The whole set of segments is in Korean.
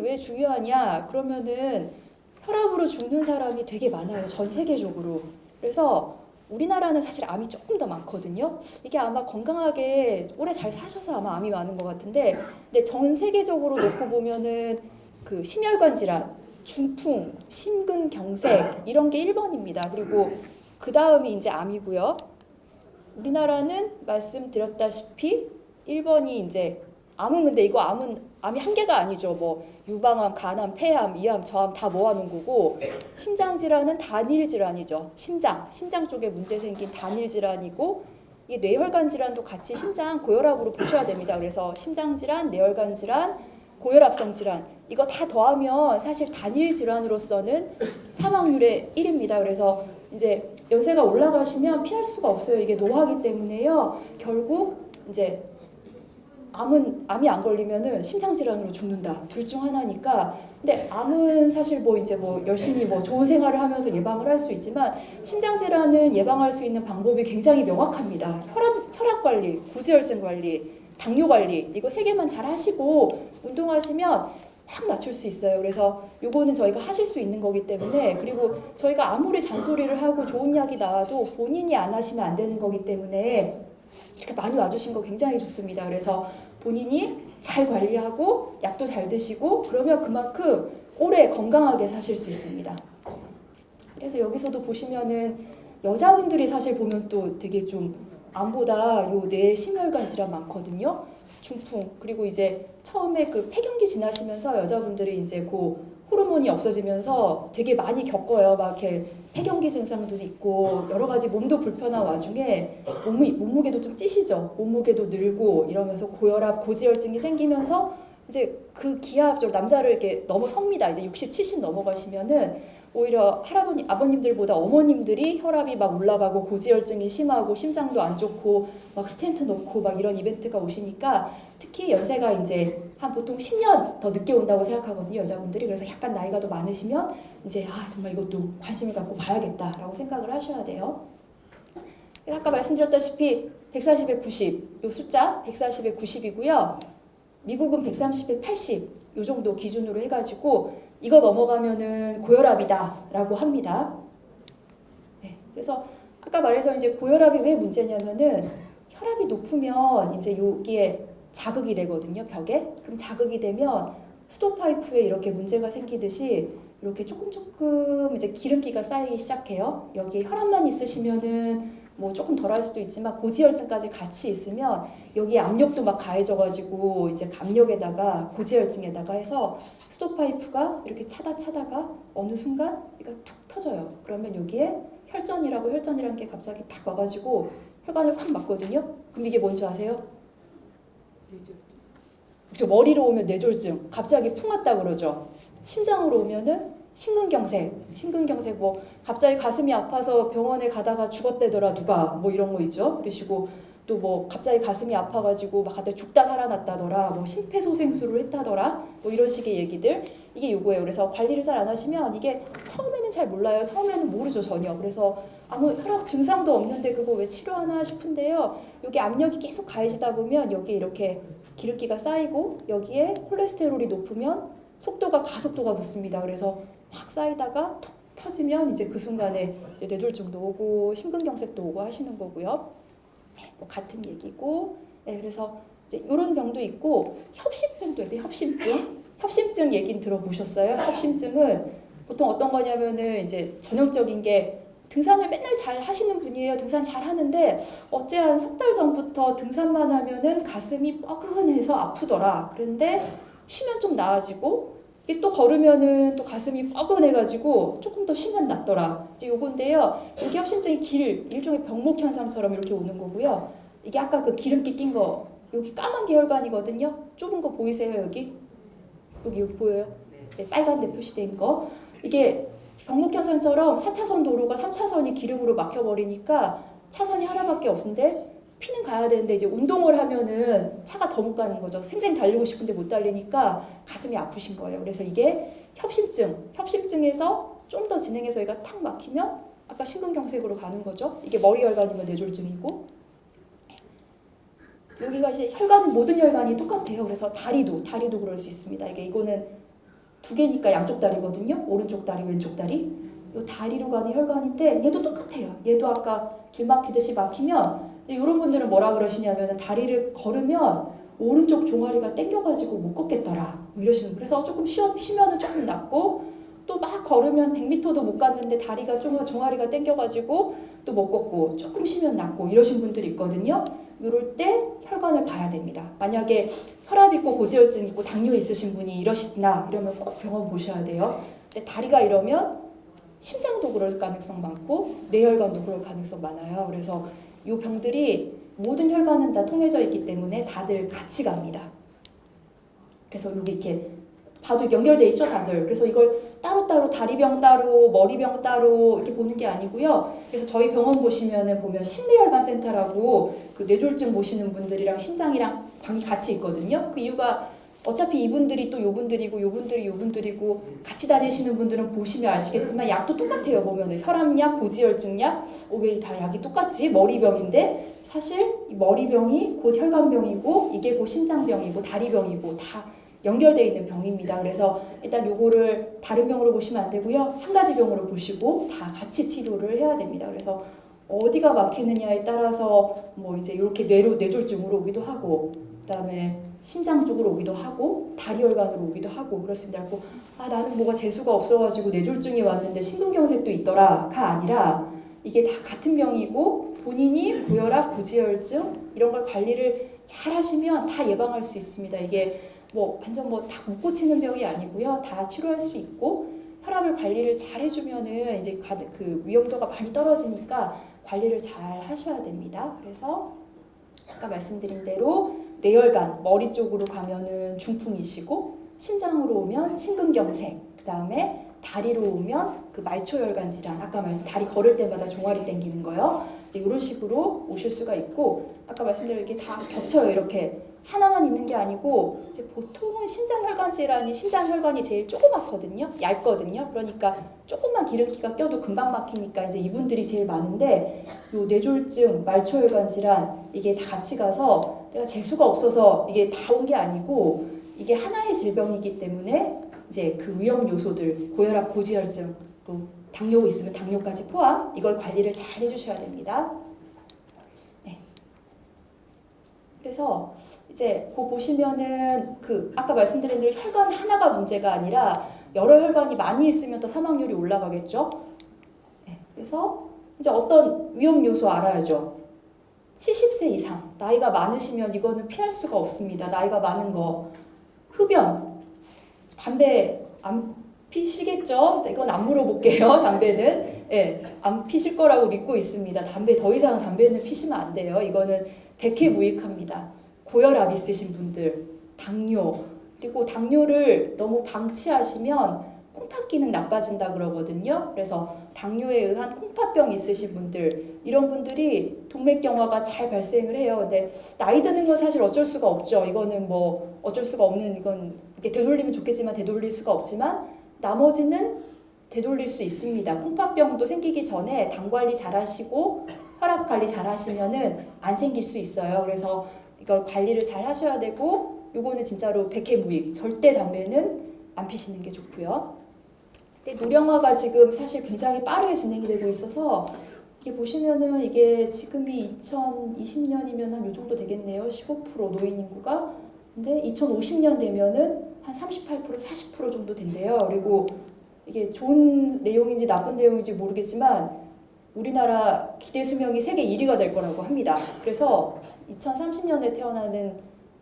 왜 중요하냐? 그러면은 혈압으로 죽는 사람이 되게 많아요. 전 세계적으로. 그래서 우리나라는 사실 암이 조금 더 많거든요. 이게 아마 건강하게 오래 잘 사셔서 아마 암이 많은 것 같은데, 근데 전 세계적으로 놓고 보면은 그 심혈관 질환, 중풍, 심근경색 이런 게 1번입니다. 그리고 그 다음이 이제 암이고요. 우리나라는 말씀드렸다시피 1번이 이제 암은, 근데 이거 암이 한 개가 아니죠. 뭐 유방암, 간암, 폐암, 이암, 저암 다 모아놓은 거고, 심장 질환은 단일 질환이죠. 심장 쪽에 문제 생긴 단일 질환이고, 이 뇌혈관 질환도 같이 심장 고혈압으로 보셔야 됩니다. 그래서 심장 질환, 뇌혈관 질환, 고혈압성 질환 이거 다 더하면 사실 단일 질환으로서는 사망률의 1입니다. 그래서 이제 연세가 올라가시면 피할 수가 없어요. 이게 노화기 때문에요. 결국 이제 암이 안 걸리면은 심장 질환으로 죽는다. 둘 중 하나니까. 근데 암은 사실 뭐 이제 뭐 열심히 뭐 좋은 생활을 하면서 예방을 할 수 있지만, 심장 질환은 예방할 수 있는 방법이 굉장히 명확합니다. 혈압 관리, 고지혈증 관리, 당뇨 관리 이거 세 개만 잘 하시고 운동하시면 확 낮출 수 있어요. 그래서 요거는 저희가 하실 수 있는 거기 때문에, 그리고 저희가 아무리 잔소리를 하고 좋은 약이 나와도 본인이 안 하시면 안 되는 거기 때문에 이렇게 많이 와주신 거 굉장히 좋습니다. 그래서 본인이 잘 관리하고 약도 잘 드시고 그러면 그만큼 오래 건강하게 사실 수 있습니다. 그래서 여기서도 보시면은 여자분들이 사실 보면 또 되게 좀 암보다 요 뇌 심혈관 질환 많거든요. 중풍, 그리고 이제 처음에 그 폐경기 지나시면서 여자분들이 이제 그 호르몬이 없어지면서 되게 많이 겪어요. 막 이렇게 폐경기 증상도 있고 여러 가지 몸도 불편한 와중에 몸무게도 좀 찌시죠. 몸무게도 늘고 이러면서 고혈압, 고지혈증이 생기면서 이제 그 기하급적으로 남자를 이렇게 넘어섭니다. 이제 60, 70 넘어가시면은 오히려 아버님들보다 어머님들이 혈압이 막 올라가고 고지혈증이 심하고 심장도 안 좋고 막 스텐트 넣고 막 이런 이벤트가 오시니까, 특히 연세가 이제 한 보통 10년 더 늦게 온다고 생각하거든요, 여자분들이. 그래서 약간 나이가 더 많으시면 이제 정말 이것도 관심을 갖고 봐야겠다라고 생각을 하셔야 돼요. 아까 말씀드렸다시피 140에 90, 요 숫자 140에 90이고요. 미국은 130에 80, 요 정도 기준으로 해가지고 이거 넘어가면은 고혈압이다라고 합니다. 네, 그래서 아까 말해서 이제 고혈압이 왜 문제냐면은 혈압이 높으면 이제 여기에 자극이 되거든요, 벽에. 그럼 자극이 되면 수도 파이프에 이렇게 문제가 생기듯이 이렇게 조금 이제 기름기가 쌓이기 시작해요. 여기 혈압만 있으시면은 뭐 조금 덜할 수도 있지만 고지혈증까지 같이 있으면 여기 압력도 막 가해져가지고 이제 압력에다가 고지혈증에다가 해서 수도 파이프가 이렇게 차다가 어느 순간 그러니까 툭 터져요. 그러면 여기에 혈전이라는 게 갑자기 탁 와가지고 혈관을 확 막거든요. 그럼 이게 뭔지 아세요? 그렇죠. 머리로 오면 뇌졸중, 갑자기 풍 왔다 그러죠. 심장으로 오면은 심근경색 뭐 갑자기 가슴이 아파서 병원에 가다가 죽었대더라 누가 뭐 이런 거 있죠. 그러시고 또 뭐 갑자기 가슴이 아파가지고 막 갑자기 죽다 살아났다더라, 뭐 심폐소생술을 했다더라, 뭐 이런 식의 얘기들, 이게 요거예요. 그래서 관리를 잘 안 하시면 이게 처음에는 잘 몰라요. 처음에는 모르죠 전혀. 그래서 아무 혈압 증상도 없는데 그거 왜 치료하나 싶은데요. 여기 압력이 계속 가해지다 보면 여기 이렇게 기름기가 쌓이고 여기에 콜레스테롤이 높으면 가속도가 붙습니다. 그래서 막 쌓이다가 톡 터지면 이제 그 순간에 뇌졸중도 오고 심근경색도 오고 하시는 거고요. 네, 뭐 같은 얘기고. 네, 그래서 이제 이런 병도 있고 협심증도 있어요. 협심증 얘기는 들어보셨어요? 협심증은 보통 어떤 거냐면은 이제 전형적인 게 등산을 맨날 잘 하시는 분이에요. 등산 잘 하는데 어째 한 석 달 전부터 등산만 하면은 가슴이 뻐근해서 아프더라. 그런데 쉬면 좀 나아지고 이게 또 걸으면은 또 가슴이 뻐근해가지고 조금 더 쉬면 낫더라. 이제 요건데요. 여기 협심증이 일종의 병목 현상처럼 이렇게 오는 거고요. 이게 아까 그 기름기 낀 거 여기 까만 게 혈관이거든요. 좁은 거 보이세요 여기? 여기 보여요? 네, 빨간 데 표시된 거. 이게 병목 현상처럼 4차선 도로가 3차선이 기름으로 막혀버리니까 차선이 하나밖에 없는데 피는 가야 되는데 이제 운동을 하면은 차가 더 못 가는 거죠. 생생 달리고 싶은데 못 달리니까 가슴이 아프신 거예요. 그래서 이게 협심증에서 좀 더 진행해서 여기가 탁 막히면 아까 심근경색으로 가는 거죠. 이게 머리 혈관이면 뇌졸중이고, 여기가 이제 혈관은 모든 혈관이 똑같아요. 그래서 다리도 그럴 수 있습니다. 이거는 두 개니까 양쪽 다리거든요. 오른쪽 다리, 왼쪽 다리. 요 다리로 가는 혈관인데 얘도 똑같아요. 얘도 아까 길 막히듯이 막히면 이런 분들은 뭐라 그러시냐면 다리를 걸으면 오른쪽 종아리가 땡겨가지고 못 걷겠더라 뭐 이러시는. 그래서 조금 쉬면은 조금 낫고 또 막 걸으면 100m도 못 갔는데 다리가 좀 종아리가 땡겨가지고 또 못 걷고 조금 쉬면 낫고 이러신 분들이 있거든요. 이럴 때 혈관을 봐야 됩니다. 만약에 혈압 있고 고지혈증 있고 당뇨 있으신 분이 이러시나 이러면 꼭 병원 보셔야 돼요. 근데 다리가 이러면 심장도 그럴 가능성 많고 뇌혈관도 그럴 가능성 많아요. 그래서 이 병들이 모든 혈관은 다 통해져 있기 때문에 다들 같이 갑니다. 그래서 여기 이렇게 봐도 연결돼 있죠, 다들. 그래서 이걸 따로따로 다리병 따로, 머리병 따로 이렇게 보는 게 아니고요. 그래서 저희 병원 보면 심뇌혈관 센터라고 그 뇌졸중 보시는 분들이랑 심장이랑 방이 같이 있거든요. 그 이유가 어차피 이분들이 또 요분들이고 요분들이 요분들이고 같이 다니시는 분들은 보시면 아시겠지만 약도 똑같아요. 보면은 혈압약, 고지혈증약, 왜 다 약이 똑같지? 머리병인데 사실 이 머리병이 곧 혈관병이고 이게 곧 심장병이고 다리병이고 다 연결되어 있는 병입니다. 그래서 일단 요거를 다른 병으로 보시면 안 되고요. 한 가지 병으로 보시고 다 같이 치료를 해야 됩니다. 그래서 어디가 막히느냐에 따라서 뭐 이제 이렇게 뇌졸중으로 오기도 하고 그다음에 심장 쪽으로 오기도 하고 다리혈관으로 오기도 하고 그렇습니다. 그리고 나는 뭐가 재수가 없어가지고 뇌졸중이 왔는데 심근경색도 있더라가 아니라 이게 다 같은 병이고 본인이 고혈압, 고지혈증 이런 걸 관리를 잘 하시면 다 예방할 수 있습니다. 이게 뭐 완전 뭐 다 못 고치는 병이 아니고요. 다 치료할 수 있고 혈압을 관리를 잘 해주면은 이제 그 위험도가 많이 떨어지니까 관리를 잘 하셔야 됩니다. 그래서 아까 말씀드린 대로 뇌혈관 머리 쪽으로 가면은 중풍이시고 심장으로 오면 심근경색 그 다음에 다리로 오면 그 말초혈관 질환 아까 다리 걸을 때마다 종아리 땡기는 거요. 이제 이런 식으로 오실 수가 있고 아까 말씀드린 이게 다 겹쳐요. 이렇게 하나만 있는 게 아니고 이제 보통은 심장혈관 질환이 심장혈관이 제일 조그맣거든요. 얇거든요. 그러니까 조금만 기름기가 껴도 금방 막히니까 이제 이분들이 제일 많은데 요 뇌졸중, 말초혈관 질환 이게 다 같이 가서 내가 재수가 없어서 이게 다 온 게 아니고 이게 하나의 질병이기 때문에 이제 그 위험 요소들 고혈압, 고지혈증, 또 당뇨가 있으면 당뇨까지 포함 이걸 관리를 잘 해주셔야 됩니다. 네. 그래서 이제 그 보시면은 그 아까 말씀드린 대로 혈관 하나가 문제가 아니라 여러 혈관이 많이 있으면 더 사망률이 올라가겠죠. 네. 그래서 이제 어떤 위험 요소 알아야죠. 70세 이상 나이가 많으시면 이거는 피할 수가 없습니다. 나이가 많은 거 흡연, 담배 안 피시겠죠? 이건 안 물어볼게요. 담배는 안 피실 거라고 믿고 있습니다. 더 이상 담배는 피시면 안 돼요. 이거는 백해무익합니다. 고혈압 있으신 분들, 당뇨 그리고 당뇨를 너무 방치하시면 콩팥 기능 나빠진다 그러거든요. 그래서 당뇨에 의한 콩팥병 있으신 분들 이런 분들이 동맥경화가 잘 발생을 해요. 근데 나이 드는 건 사실 어쩔 수가 없죠. 이거는 뭐 어쩔 수가 없는 이건 이렇게 되돌리면 좋겠지만 되돌릴 수가 없지만 나머지는 되돌릴 수 있습니다. 콩팥병도 생기기 전에 당 관리 잘 하시고 혈압 관리 잘 하시면은 안 생길 수 있어요. 그래서 이걸 관리를 잘 하셔야 되고 요거는 진짜로 백해무익 절대 담배는 안 피시는 게 좋고요. 근데 노령화가 지금 사실 굉장히 빠르게 진행이 되고 있어서 이게 보시면은 이게 지금이 2020년이면 한 요 정도 되겠네요. 15% 노인 인구가. 근데 2050년 되면은 한 38%, 40% 정도 된대요. 그리고 이게 좋은 내용인지 나쁜 내용인지 모르겠지만 우리나라 기대 수명이 세계 1위가 될 거라고 합니다. 그래서 2030년에 태어나는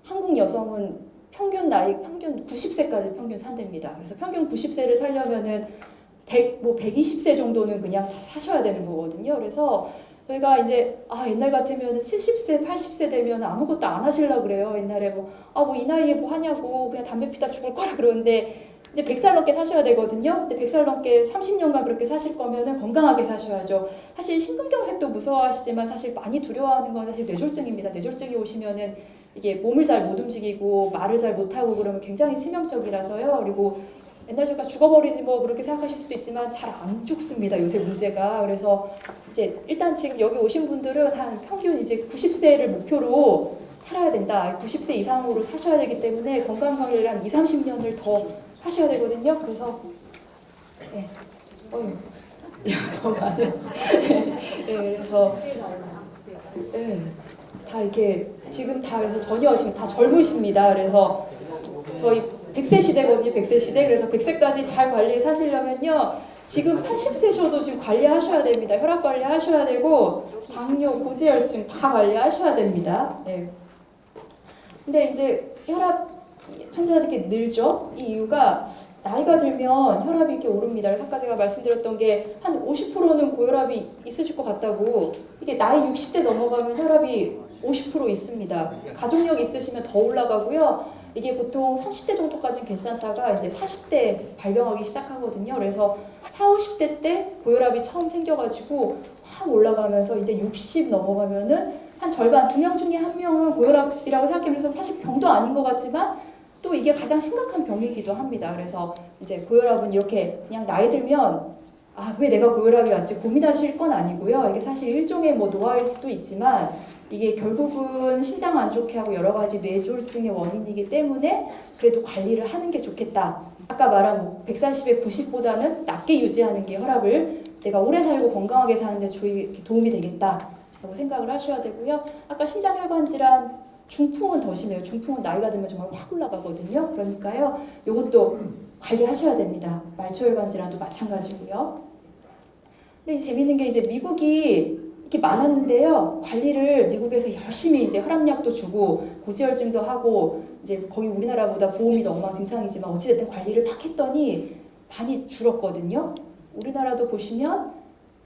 한국 여성은 평균 90세까지 평균 산답니다. 그래서 평균 90세를 살려면은 120세 정도는 그냥 다 사셔야 되는 거거든요. 그래서 저희가 이제 옛날 같으면 70세, 80세 되면 아무것도 안 하시려고 그래요. 옛날에 뭐 이 나이에 뭐 하냐고 그냥 담배 피다 죽을 거라 그러는데 이제 100살 넘게 사셔야 되거든요. 근데 100살 넘게 30년간 그렇게 사실 거면은 건강하게 사셔야죠. 사실 심근경색도 무서워하시지만 사실 많이 두려워하는 건 사실 뇌졸중입니다. 뇌졸중이 오시면은 이게 몸을 잘 못 움직이고 말을 잘 못하고 그러면 굉장히 치명적이라서요. 그리고 옛날 제가 죽어버리지 뭐 그렇게 생각하실 수도 있지만 잘 안 죽습니다. 요새 문제가. 그래서 이제 일단 지금 여기 오신 분들은 한 평균 이제 90세를 목표로 살아야 된다. 90세 이상으로 사셔야 되기 때문에 건강 관리를 한 20, 30년을 더 하셔야 되거든요. 그래서 네. 너무 많아요. 네, 그래서 네, 다 이렇게 지금 다 그래서 전혀 지금 다 젊으십니다. 그래서 저희 100세 시대거든요. 100세 시대. 그래서 100세까지 잘 관리 사시려면요. 지금 80세셔도 지금 관리하셔야 됩니다. 혈압 관리하셔야 되고 당뇨, 고지혈증 다 관리하셔야 됩니다. 네. 근데 이제 혈압 환자들이 늘죠. 이 이유가 나이가 들면 혈압이 이렇게 오릅니다. 그래서 아까 제가 말씀드렸던 게 한 50%는 고혈압이 있으실 것 같다고. 이게 나이 60대 넘어가면 혈압이 50% 있습니다. 가족력 있으시면 더 올라가고요. 이게 보통 30대 정도까지는 괜찮다가 이제 40대 발병하기 시작하거든요. 그래서 40, 50대 때 고혈압이 처음 생겨가지고 확 올라가면서 이제 60 넘어가면은 한 절반, 2명 중에 1명은 고혈압이라고 생각하면서 사실 병도 아닌 것 같지만 또 이게 가장 심각한 병이기도 합니다. 그래서 이제 고혈압은 이렇게 그냥 나이 들면 왜 내가 고혈압이 왔지 고민하실 건 아니고요. 이게 사실 일종의 뭐 노화일 수도 있지만 이게 결국은 심장 안 좋게 하고 여러 가지 뇌졸중의 원인이기 때문에 그래도 관리를 하는 게 좋겠다. 아까 말한 뭐 140에 90보다는 낮게 유지하는 게 혈압을 내가 오래 살고 건강하게 사는데 도움이 되겠다라고 생각을 하셔야 되고요. 아까 심장혈관 질환 중풍은 더 심해요. 중풍은 나이가 들면 정말 확 올라가거든요. 그러니까요. 이것도 관리하셔야 됩니다. 말초혈관 질환도 마찬가지고요. 근데 재밌는 게 이제 미국이 이렇게 많았는데요. 관리를 미국에서 열심히 이제 혈압약도 주고 고지혈증도 하고 이제 거기 우리나라보다 보험이 너무 엉망진창이지만 어찌됐든 관리를 막 했더니 많이 줄었거든요. 우리나라도 보시면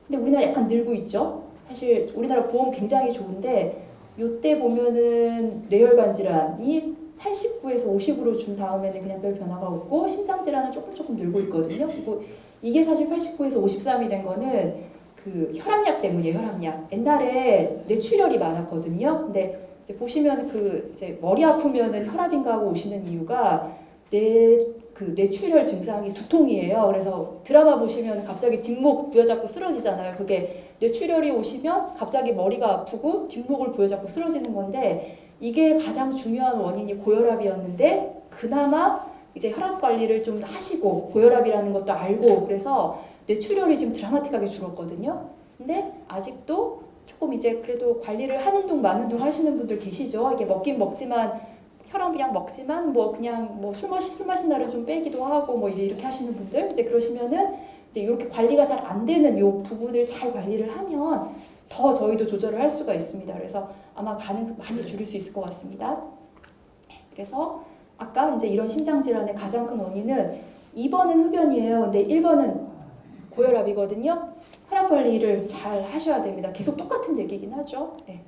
근데 우리나라 약간 늘고 있죠. 사실 우리나라 보험 굉장히 좋은데 요때 보면은 뇌혈관 질환이 89에서 50으로 준 다음에는 그냥 별 변화가 없고 심장 질환은 조금 늘고 있거든요. 그리고 이게 사실 89에서 53이 된 거는 그 혈압약 때문이에요. 혈압약. 옛날에 뇌출혈이 많았거든요. 근데 이제 보시면 그 이제 머리 아프면은 혈압인가 하고 오시는 이유가 뇌출혈 증상이 두통이에요. 그래서 드라마 보시면 갑자기 뒷목 부여잡고 쓰러지잖아요. 그게 뇌출혈이 오시면 갑자기 머리가 아프고 뒷목을 부여잡고 쓰러지는 건데 이게 가장 중요한 원인이 고혈압이었는데 그나마 이제 혈압 관리를 좀 하시고 고혈압이라는 것도 알고 그래서 뇌출혈이 지금 드라마틱하게 줄었거든요. 근데 아직도 조금 이제 그래도 관리를 하는 둥 마는 둥 하시는 분들 계시죠. 이게 먹긴 먹지만 혈압약 먹지만 뭐 그냥 뭐 술 마신 날은 좀 빼기도 하고 뭐 이렇게 하시는 분들 이제 그러시면은 이제 이렇게 관리가 잘 안 되는 요 부분을 잘 관리를 하면 더 저희도 조절을 할 수가 있습니다. 그래서 아마 많이 줄일 수 있을 것 같습니다. 그래서 아까 이제 이런 심장 질환의 가장 큰 원인은 2번은 흡연이에요. 근데 1번은 고혈압이거든요. 혈압 관리를 잘 하셔야 됩니다. 계속 똑같은 얘기긴 하죠. 네.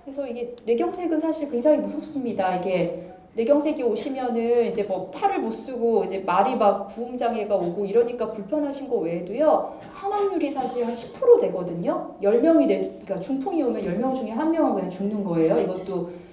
그래서 이게 뇌경색은 사실 굉장히 무섭습니다. 이게 뇌경색이 오시면은 이제 뭐 팔을 못 쓰고 이제 말이 막 구음 장애가 오고 이러니까 불편하신 거 외에도요. 사망률이 사실 한 10% 되거든요. 10명이 그러니까 중풍이 오면 10명 중에 1명은 그냥 죽는 거예요.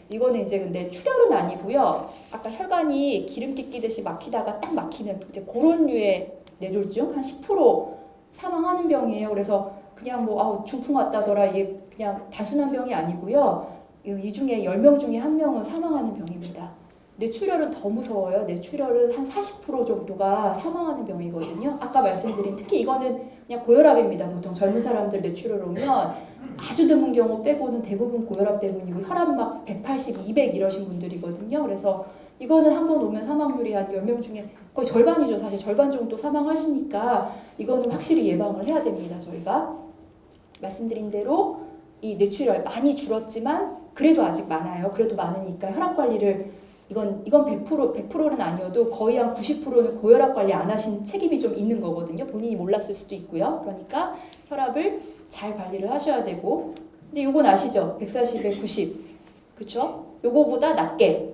이거는 이제 근데 출혈은 아니고요. 아까 혈관이 기름기 끼듯이 막히다가 딱 막히는 이제 그런 류의 뇌졸중 한 10% 사망하는 병이에요. 그래서 그냥 뭐 중풍 왔다더라 이게 그냥 단순한 병이 아니고요. 이 중에 10명 중에 1명은 사망하는 병입니다. 뇌출혈은 더 무서워요. 뇌출혈은 한 40% 정도가 사망하는 병이거든요. 아까 말씀드린 특히 이거는 그냥 고혈압입니다. 보통 젊은 사람들 뇌출혈 오면 아주 드문 경우 빼고는 대부분 고혈압 때문이고 혈압 막 180, 200 이러신 분들이거든요. 그래서 이거는 한 번 오면 사망률이 한 10명 중에 거의 절반이죠. 사실 절반 정도 사망하시니까 이거는 확실히 예방을 해야 됩니다. 저희가 말씀드린 대로 이 뇌출혈 많이 줄었지만 그래도 아직 많아요. 그래도 많으니까 혈압 관리를 이건 100%는 아니어도 거의 한 90%는 고혈압 관리 안 하신 책임이 좀 있는 거거든요. 본인이 몰랐을 수도 있고요. 그러니까 혈압을 잘 관리를 하셔야 되고 이제 요건 아시죠? 140에 90 그쵸? 요거보다 낮게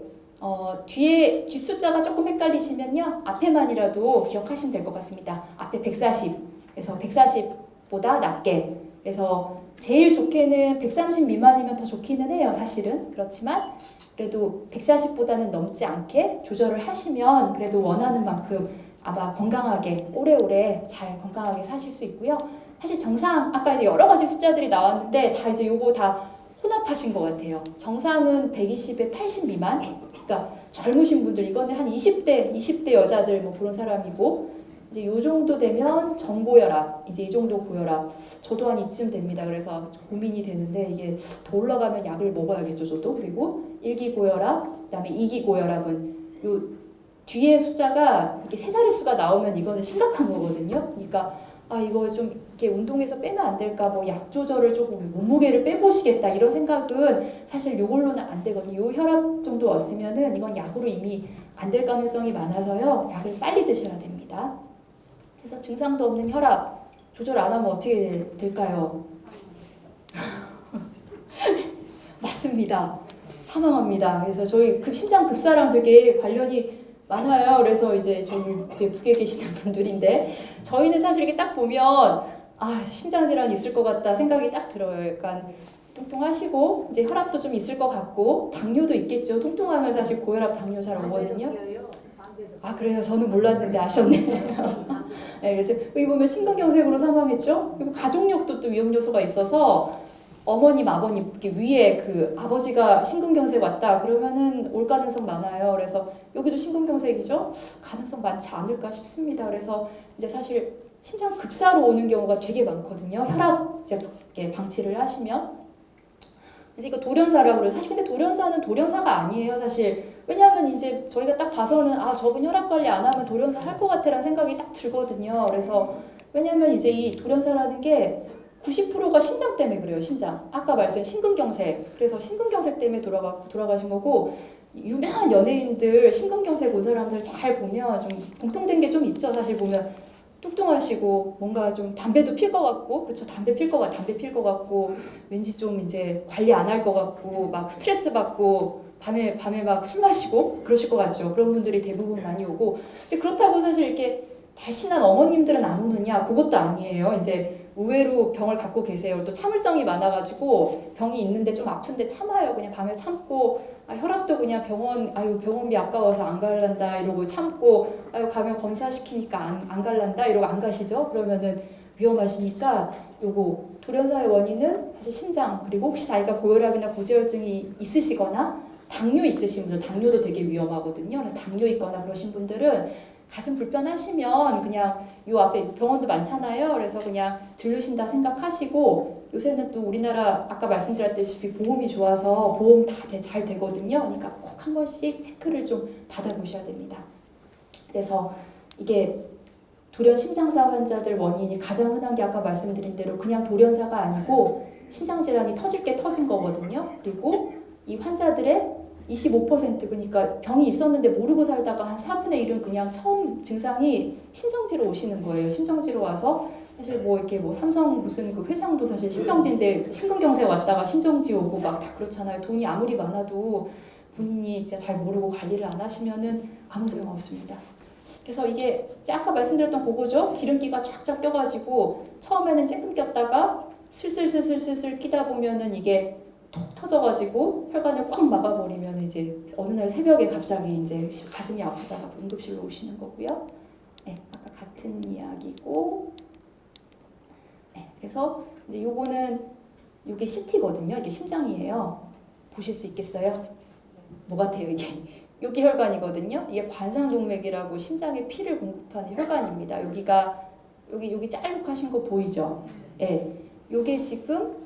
뒤에 뒷숫자가 조금 헷갈리시면요. 앞에만이라도 기억하시면 될 것 같습니다. 앞에 140 그래서 140보다 낮게 그래서 제일 좋게는 130 미만이면 더 좋기는 해요. 사실은 그렇지만 그래도 140보다는 넘지 않게 조절을 하시면 그래도 원하는 만큼 아마 건강하게 오래오래 잘 건강하게 사실 수 있고요. 사실 정상 아까 이제 여러 가지 숫자들이 나왔는데 다 이제 요거 다 혼합하신 것 같아요. 정상은 120에 80 미만 그러니까 젊으신 분들, 이거는 한 20대 여자들 뭐 그런 사람이고, 이제 요 정도 되면 정고혈압, 이제 이 정도 고혈압, 저도 한 이쯤 됩니다. 그래서 고민이 되는데 이게 더 올라가면 약을 먹어야겠죠, 저도. 그리고 1기 고혈압, 그다음에 2기 고혈압은 요 뒤에 숫자가 이렇게 세 자릿수가 나오면 이거는 심각한 거거든요. 그러니까 이거 좀 이렇게 운동해서 빼면 안 될까, 뭐 약 조절을 조금, 몸무게를 빼보시겠다 이런 생각은 사실 요걸로는 안 되거든요. 요 혈압 정도 왔으면은 이건 약으로 이미 안 될 가능성이 많아서요. 약을 빨리 드셔야 됩니다. 그래서 증상도 없는 혈압 조절 안 하면 어떻게 될까요? 맞습니다. 사망합니다. 그래서 저희 심장 급사랑 되게 관련이 많아요. 그래서 이제 저기 북에 계시는 분들인데 저희는 사실 이렇게 딱 보면 심장 질환이 있을 것 같다 생각이 딱 들어요. 약간 뚱뚱하시고 이제 혈압도 좀 있을 것 같고 당뇨도 있겠죠. 뚱뚱하면 사실 고혈압, 당뇨 잘 오거든요. 그래요? 저는 몰랐는데 아셨네요. 네, 그래서 여기 보면 심근경색으로 사망했죠. 그리고 가족력도 또 위험 요소가 있어서 어머님, 아버님 이렇게 위에 그 아버지가 심근경색 왔다 그러면은 올 가능성 많아요. 그래서 여기도 심근경색이죠. 가능성 많지 않을까 싶습니다. 그래서 이제 사실 심장 급사로 오는 경우가 되게 많거든요. 혈압 이제 방치를 하시면. 그래서 이거 돌연사라고 그래요. 사실 근데 돌연사는 돌연사가 아니에요. 사실 왜냐하면 이제 저희가 딱 봐서는 저분 혈압 관리 안 하면 돌연사 할 것 같아라는 생각이 딱 들거든요. 그래서 왜냐하면 이제 이 돌연사라는 게 90%가 심장 때문에 그래요. 심장. 아까 말씀 심근경색. 그래서 심근경색 때문에 돌아가신 거고, 유명한 연예인들 심근경색 온 사람들 잘 보면 좀 공통된 게 좀 있죠. 사실 보면 뚱뚱하시고 뭔가 좀 담배도 필 것 같고, 그렇죠. 담배 필 것 같고, 왠지 좀 이제 관리 안 할 것 같고, 막 스트레스 받고 밤에 막 술 마시고 그러실 것 같죠. 그런 분들이 대부분 많이 오고, 이제 그렇다고 사실 이렇게 달신한 어머님들은 안 오느냐? 그것도 아니에요. 이제 의외로 병을 갖고 계세요. 또 참을성이 많아가지고 병이 있는데 좀 아픈데 참아요. 그냥 밤에 참고, 혈압도 그냥 병원비 아까워서 안 갈란다 이러고 참고, 가면 검사시키니까 안 갈란다 이러고 안 가시죠. 그러면은 위험하시니까 요거 돌연사의 원인은 사실 심장, 그리고 혹시 자기가 고혈압이나 고지혈증이 있으시거나 당뇨 있으신 분들, 당뇨도 되게 위험하거든요. 그래서 당뇨 있거나 그러신 분들은 가슴 불편하시면 그냥 요 앞에 병원도 많잖아요. 그래서 그냥 들르신다 생각하시고, 요새는 또 우리나라 아까 말씀드렸다시피 보험이 좋아서 보험 다 잘 되거든요. 그러니까 꼭 한 번씩 체크를 좀 받아보셔야 됩니다. 그래서 이게 돌연 심장사 환자들 원인이 가장 흔한 게 아까 말씀드린 대로 그냥 돌연사가 아니고 심장질환이 터질 게 터진 거거든요. 그리고 이 환자들의 25% 그러니까 병이 있었는데 모르고 살다가 한 4분의 1은 그냥 처음 증상이 심정지로 오시는 거예요. 심정지로 와서 사실 뭐 이렇게 뭐 삼성 무슨 그 회장도 사실 심정지인데 심근경색 왔다가 심정지 오고 막 다 그렇잖아요. 돈이 아무리 많아도 본인이 진짜 잘 모르고 관리를 안 하시면은 아무 소용 없습니다. 그래서 이게 아까 말씀드렸던 그거죠. 기름기가 쫙쫙 껴가지고 처음에는 찔끔 꼈다가 슬슬 끼다 보면은 이게 톡 터져가지고 혈관을 꽉 막아버리면 이제 어느 날 새벽에 갑자기 이제 가슴이 아프다가 응급실로 오시는 거고요. 네, 아까 같은 이야기고. 네, 그래서 이제 요게 CT거든요. 이게 심장이에요. 보실 수 있겠어요? 뭐 같아요 이게? 여기 혈관이거든요. 이게 관상동맥이라고 심장에 피를 공급하는 혈관입니다. 여기 짤룩하신 거 보이죠? 네, 요게 지금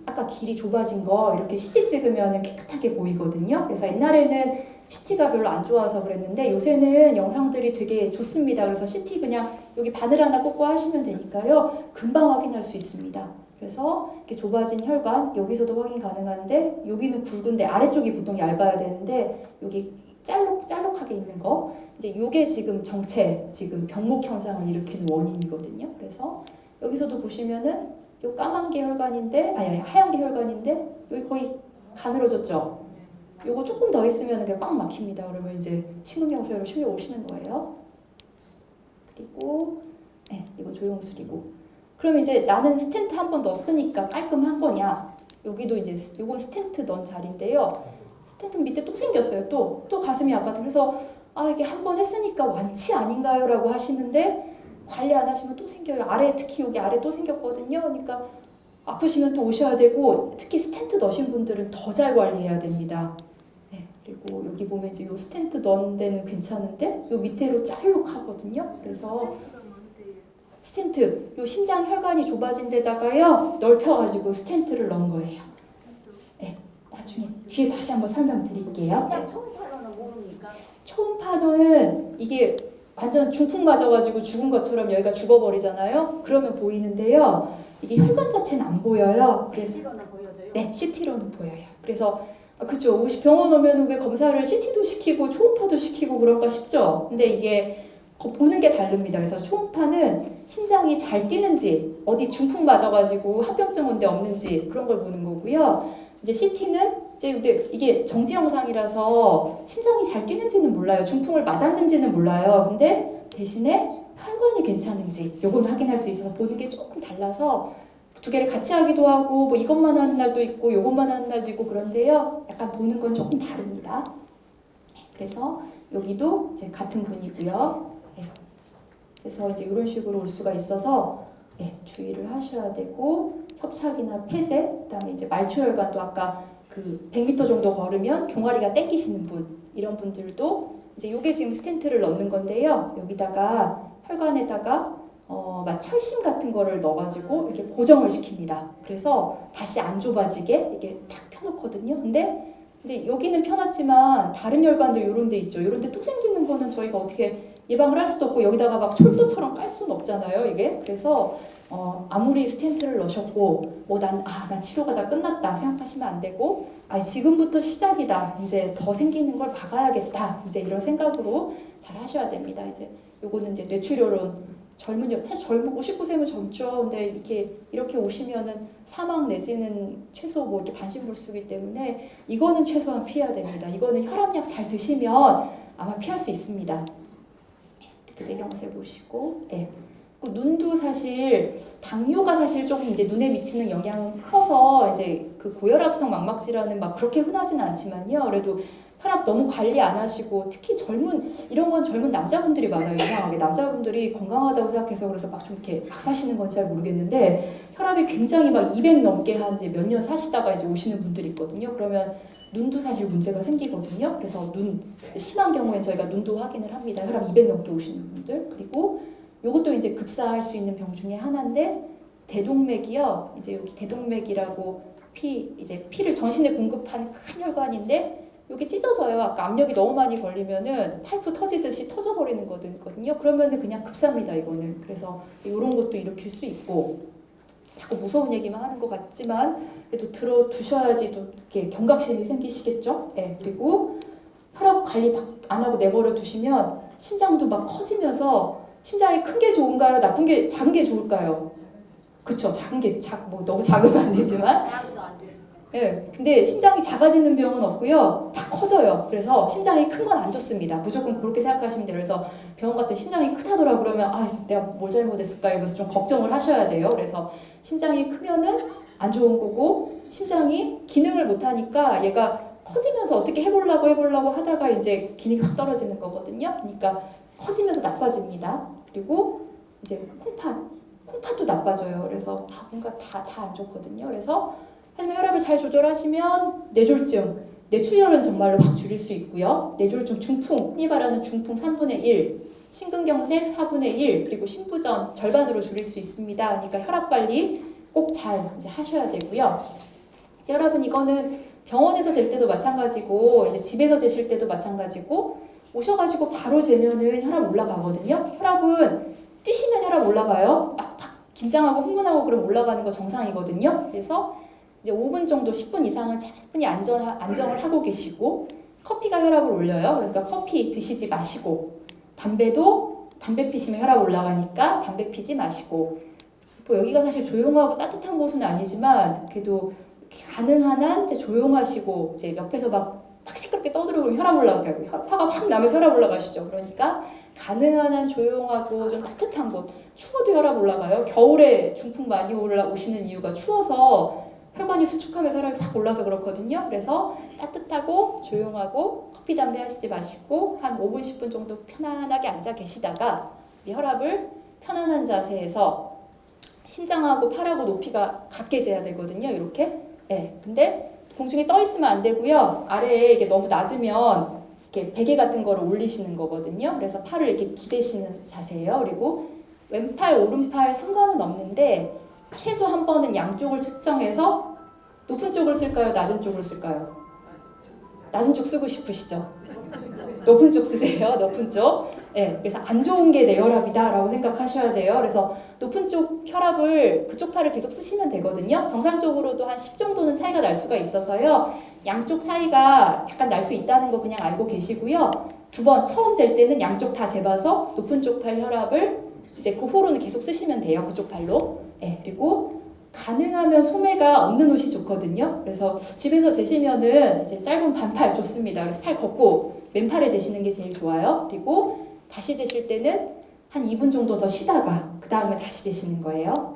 아까 길이 좁아진 거 이렇게 CT 찍으면 깨끗하게 보이거든요. 그래서 옛날에는 CT가 별로 안 좋아서 그랬는데 요새는 영상들이 되게 좋습니다. 그래서 CT 그냥 여기 바늘 하나 꽂고 하시면 되니까요. 금방 확인할 수 있습니다. 그래서 이렇게 좁아진 혈관 여기서도 확인 가능한데 여기는 굵은데 아래쪽이 보통 얇아야 되는데 여기 짤룩하게 있는 거 이제 요게 지금 지금 병목 현상을 일으키는 원인이거든요. 그래서 여기서도 보시면은 요 까만 게 혈관인데 하얀 게 혈관인데 여기 거의 가늘어졌죠. 요거 조금 더 있으면 그냥 꽉 막힙니다. 그러면 이제 심근경색으로 실려 오시는 거예요. 그리고 이거 조영술이고. 그럼 이제 나는 스텐트 한 번 넣었으니까 깔끔한 거냐? 여기도 이제 요건 스텐트 넣은 자리인데요. 스텐트 밑에 또 생겼어요. 또 가슴이 아파서 그래서 이게 한 번 했으니까 완치 아닌가요? 라고 하시는데 관리 안 하시면 또 생겨요. 특히 여기 아래 또 생겼거든요. 그러니까 아프시면 또 오셔야 되고 특히 스텐트 넣으신 분들은 더 잘 관리해야 됩니다. 그리고 여기 보면 이제 요 스텐트 넣은 데는 괜찮은데 요 밑에로 짤룩하거든요. 그래서 스텐트, 요 심장 혈관이 좁아진 데다가요 넓혀가지고 스텐트를 넣은 거예요. 네, 나중에 뒤에 다시 한번 설명드릴게요. 초음파로는 모르니까. 초음파는 이게 완전 중풍 맞아가지고 죽은 것처럼 여기가 죽어버리잖아요. 그러면 보이는데요. 이게 혈관 자체는 안 보여요. 그래서 CT로는 보여줘요? 네, CT로는 보여요. 그래서 그죠. 병원 오면 왜 검사를 CT도 시키고 초음파도 시키고 그럴까 싶죠. 근데 이게 보는 게 다릅니다. 그래서 초음파는 심장이 잘 뛰는지 어디 중풍 맞아가지고 합병증 온 데 없는지 그런 걸 보는 거고요. 이제 CT는 이제 근데 이게 정지 영상이라서 심장이 잘 뛰는지는 몰라요. 중풍을 맞았는지는 몰라요. 근데 대신에 혈관이 괜찮은지 요건 확인할 수 있어서 보는 게 조금 달라서 두 개를 같이 하기도 하고 뭐 이것만 하는 날도 있고 요것만 하는 날도 있고 그런데요. 약간 보는 건 조금 다릅니다. 그래서 여기도 이제 같은 분이고요. 네. 그래서 이제 이런 식으로 올 수가 있어서 네, 주의를 하셔야 되고 협착이나 폐쇄, 그다음에 이제 말초혈관도 아까 그 100m 정도 걸으면 종아리가 땡기시는 분 이런 분들도 이제 요게 지금 스텐트를 넣는 건데요. 여기다가 혈관에다가 막 철심 같은 거를 넣어가지고 이렇게 고정을 시킵니다. 그래서 다시 안 좁아지게 이렇게 탁 펴놓거든요. 근데 이제 여기는 펴놨지만 다른 혈관들 이런 데 있죠. 이런 데 또 생기는 거는 저희가 어떻게 예방을 할 수도 없고 여기다가 막 철도처럼 깔 수는 없잖아요. 이게 그래서 아무리 스텐트를 넣으셨고 난 치료가 다 끝났다 생각하시면 안 되고 지금부터 시작이다. 이제 더 생기는 걸 막아야겠다. 이제 이런 생각으로 잘 하셔야 됩니다. 이제 요거는 이제 뇌출혈은 사실 59세면 젊죠. 근데 이렇게 오시면은 사망 내지는 최소 뭐 이렇게 반신불수기 때문에 이거는 최소한 피해야 됩니다. 이거는 혈압약 잘 드시면 아마 피할 수 있습니다. 이렇게 뇌경색 보시고, 네. 눈도 사실 당뇨가 사실 조금 이제 눈에 미치는 영향은 커서 이제 그 고혈압성 망막 질환은 막 그렇게 흔하지는 않지만요. 그래도 혈압 너무 관리 안 하시고 특히 이런 건 젊은 남자분들이 많아요. 이상하게 남자분들이 건강하다고 생각해서 그래서 막 좀 이렇게 막 사시는 건지 잘 모르겠는데 혈압이 굉장히 막 200 넘게 한 이제 몇 년 사시다가 이제 오시는 분들이 있거든요. 그러면 눈도 사실 문제가 생기거든요. 그래서 심한 경우엔 저희가 눈도 확인을 합니다. 혈압 200 넘게 오시는 분들. 그리고 요것도 이제 급사할 수 있는 병 중에 하나인데 대동맥이요. 이제 여기 대동맥이라고 피를 전신에 공급하는 큰 혈관인데 여기 찢어져요. 아까 압력이 너무 많이 걸리면은 파이프 터지듯이 터져버리는 거거든요. 그러면은 그냥 급사입니다. 이거는. 그래서 이런 것도 일으킬 수 있고 자꾸 무서운 얘기만 하는 것 같지만 그래도 들어두셔야지 또 이렇게 경각심이 생기시겠죠. 네. 그리고 혈압 관리 안 하고 내버려 두시면 심장도 막 커지면서 심장이 큰 게 좋은가요? 작은 게 좋을까요? 그쵸. 작은 게 뭐 너무 작으면 안 되지만 작아도 안 되죠. 예, 근데 심장이 작아지는 병은 없고요. 다 커져요. 그래서 심장이 큰 건 안 좋습니다. 무조건 그렇게 생각하시면 돼요. 그래서 병원 갔더니 심장이 크다더라 그러면 내가 뭘 잘못했을까 이러면서 좀 걱정을 하셔야 돼요. 그래서 심장이 크면은 안 좋은 거고 심장이 기능을 못 하니까 얘가 커지면서 어떻게 해보려고 하다가 이제 기능이 확 떨어지는 거거든요. 그러니까 커지면서 나빠집니다. 그리고 이제 콩팥도 나빠져요. 그래서 뭔가 다 안 좋거든요. 그래서 하지만 혈압을 잘 조절하시면 뇌졸중, 뇌출혈은 정말로 확 줄일 수 있고요. 뇌졸중, 중풍, 흔히 말하는 중풍 3분의 1, 심근경색 4분의 1, 그리고 심부전 절반으로 줄일 수 있습니다. 그러니까 혈압 관리 꼭 잘 이제 하셔야 되고요. 이제 여러분 이거는 병원에서 잴 때도 마찬가지고 이제 집에서 재실 때도 마찬가지고 오셔가지고 바로 재면은 혈압 올라가거든요. 혈압은 뛰시면 혈압 올라가요. 막 긴장하고 흥분하고 그럼 올라가는 거 정상이거든요. 그래서 이제 5분 정도 10분 이상은 차분히 안정을 하고 계시고 커피가 혈압을 올려요. 그러니까 커피 드시지 마시고 담배 피시면 혈압 올라가니까 담배 피지 마시고 뭐 여기가 사실 조용하고 따뜻한 곳은 아니지만 그래도 가능한 한 이제 조용하시고 이제 옆에서 막 시끄럽게 떠들어오면 혈압 올라가고 화가 확 나면서 혈압 올라가시죠. 그러니까 가능한 한 조용하고 좀 따뜻한 곳 추워도 혈압 올라가요. 겨울에 중풍 많이 오시는 이유가 추워서 혈관이 수축하면서 혈압이 확 올라서 그렇거든요. 그래서 따뜻하고 조용하고 커피 담배 하시지 마시고 한 5분 10분 정도 편안하게 앉아 계시다가 이제 혈압을 편안한 자세에서 심장하고 팔하고 높이가 같게 재야 되거든요. 이렇게. 네. 근데 공중에 떠 있으면 안 되고요. 아래에 이게 너무 낮으면 이렇게 베개 같은 거를 올리시는 거거든요. 그래서 팔을 이렇게 기대시는 자세예요. 그리고 왼팔, 오른팔 상관은 없는데 최소 한 번은 양쪽을 측정해서 높은 쪽을 쓸까요? 낮은 쪽을 쓸까요? 낮은 쪽 쓰고 싶으시죠? 높은 쪽 쓰세요. 높은 쪽. 네, 그래서 안 좋은 게 뇌혈압이다라고 생각하셔야 돼요. 그래서 높은 쪽 혈압을 그쪽 팔을 계속 쓰시면 되거든요. 정상적으로도 한 10 정도는 차이가 날 수가 있어서요. 양쪽 차이가 약간 날 수 있다는 거 그냥 알고 계시고요. 두 번 처음 잴 때는 양쪽 다 재봐서 높은 쪽 팔 혈압을 이제 그 후로는 계속 쓰시면 돼요. 그쪽 팔로. 네, 그리고 가능하면 소매가 없는 옷이 좋거든요. 그래서 집에서 재시면은 이제 짧은 반팔 좋습니다. 그래서 팔 걷고 맨팔에 재시는 게 제일 좋아요. 그리고 다시 재실 때는 한 2분 정도 더 쉬다가 그 다음에 다시 재시는 거예요.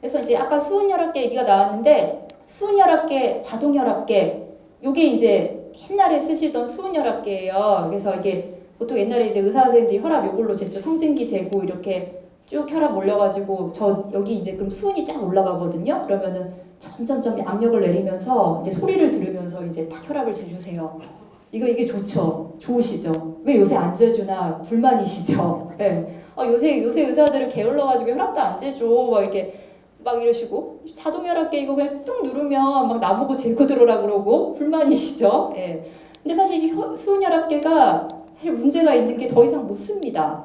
그래서 이제 아까 수은혈압계 얘기가 나왔는데 수은혈압계, 자동혈압계 요게 이제 옛날에 쓰시던 수은혈압계예요. 그래서 이게 보통 옛날에 이제 의사 선생님들이 혈압 요걸로 쟀죠. 청진기 재고 이렇게 쭉 혈압 올려가지고 저 여기 이제 그럼 수은이 쫙 올라가거든요. 그러면은 점점점 압력을 내리면서 이제 소리를 들으면서 이제 탁 혈압을 재주세요. 이게 좋죠. 좋으시죠. 왜 요새 안 재주나 불만이시죠. 네. 요새 의사들은 게을러가지고 혈압도 안 재줘. 막 이러시고 자동혈압계 이거 그냥 뚝 누르면 막 나보고 재고 들어라 그러고 불만이시죠. 예. 근데 사실 이 수은혈압계가 사실 문제가 있는 게 더 이상 못 씁니다.